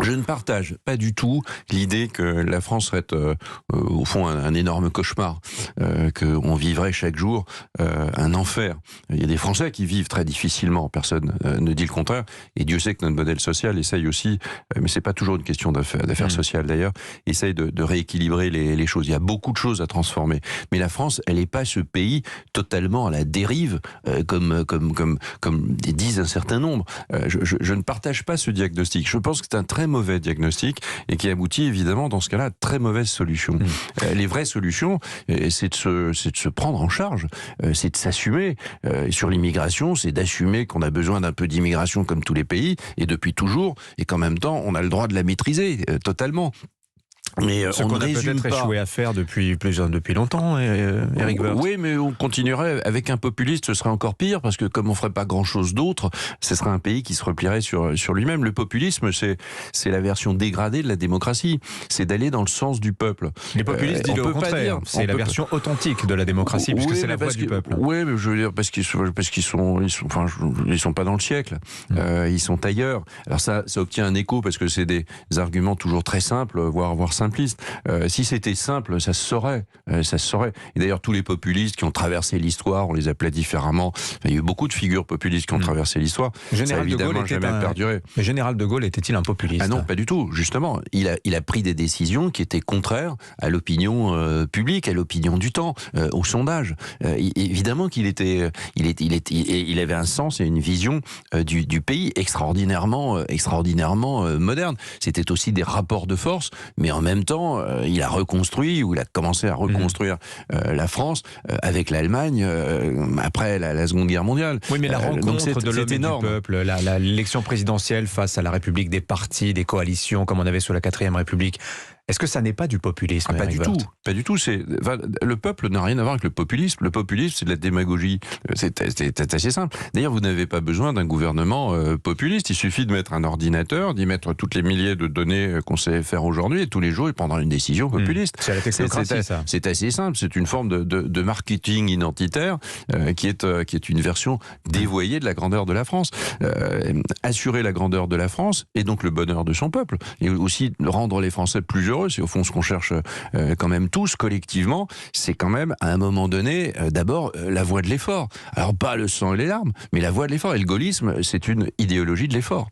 Je ne partage pas du tout l'idée que la France serait au fond un énorme cauchemar, qu'on vivrait chaque jour un enfer. Il y a des Français qui vivent très difficilement, personne ne dit le contraire, et Dieu sait que notre modèle social essaye aussi, mais c'est pas toujours une question d'affaires sociales d'ailleurs, essaye de rééquilibrer les choses. Il y a beaucoup de choses à transformer, mais la France, elle n'est pas ce pays totalement à la dérive, comme disent un certain nombre. Je ne partage pas ce diagnostic. Je pense que c'est un très mauvais diagnostic et qui aboutit évidemment dans ce cas-là à très mauvaises solutions. Les vraies solutions, c'est de se prendre en charge, c'est de s'assumer. Sur l'immigration, c'est d'assumer qu'on a besoin d'un peu d'immigration comme tous les pays et depuis toujours, et qu'en même temps on a le droit de la maîtriser totalement. Mais Ce on qu'on ne a résume peut-être pas. échoué à faire depuis longtemps, Éric Woerth. Oui, mais on continuerait. Avec un populiste, ce serait encore pire, parce que comme on ferait pas grand-chose d'autre, ce serait un pays qui se replierait sur lui-même. Le populisme, c'est la version dégradée de la démmécratie. C'est d'aller dans le sens du peuple. Les populistes disent le contraire. C'est la version authentique de la démocratie, puisque c'est la voix du peuple. Oui, mais je veux dire, parce qu'ils sont pas dans le siècle. Ils sont ailleurs. Alors ça obtient un écho, parce que c'est des arguments toujours très simples, voire simpliste. Si c'était simple, ça se saurait. Et d'ailleurs, tous les populistes qui ont traversé l'histoire, on les appelait différemment. Il y a eu beaucoup de figures populistes qui ont traversé l'histoire. Ça a évidemment jamais perduré. Le général de Gaulle était-il un populiste? Ah non, pas du tout. Justement, il a pris des décisions qui étaient contraires à l'opinion publique, à l'opinion du temps, au sondage. Évidemment qu'il il avait un sens et une vision du pays extraordinairement moderne. C'était aussi des rapports de force, mais en même temps, il a commencé à reconstruire la France avec l'Allemagne après la Seconde Guerre mondiale. Oui, mais la rencontre de l'homme et du peuple, l'élection présidentielle face à la République des partis, des coalitions, comme on avait sous la 4e République, est-ce que ça n'est pas du populisme? Pas du tout. Le peuple n'a rien à voir avec le populisme. Le populisme, c'est de la démagogie. C'est assez simple. D'ailleurs, vous n'avez pas besoin d'un gouvernement populiste. Il suffit de mettre un ordinateur, d'y mettre toutes les milliers de données qu'on sait faire aujourd'hui, et tous les jours, il prendra une décision populiste. C'est la technocratie, ça. C'est assez simple. C'est une forme de marketing identitaire qui est une version dévoyée de la grandeur de la France. Assurer la grandeur de la France et donc le bonheur de son peuple, et aussi rendre les Français plus heureux, c'est au fond ce qu'on cherche quand même tous collectivement, c'est quand même à un moment donné d'abord la voie de l'effort. Alors pas le sang et les larmes, mais la voie de l'effort. Et le gaullisme, c'est une idéologie de l'effort.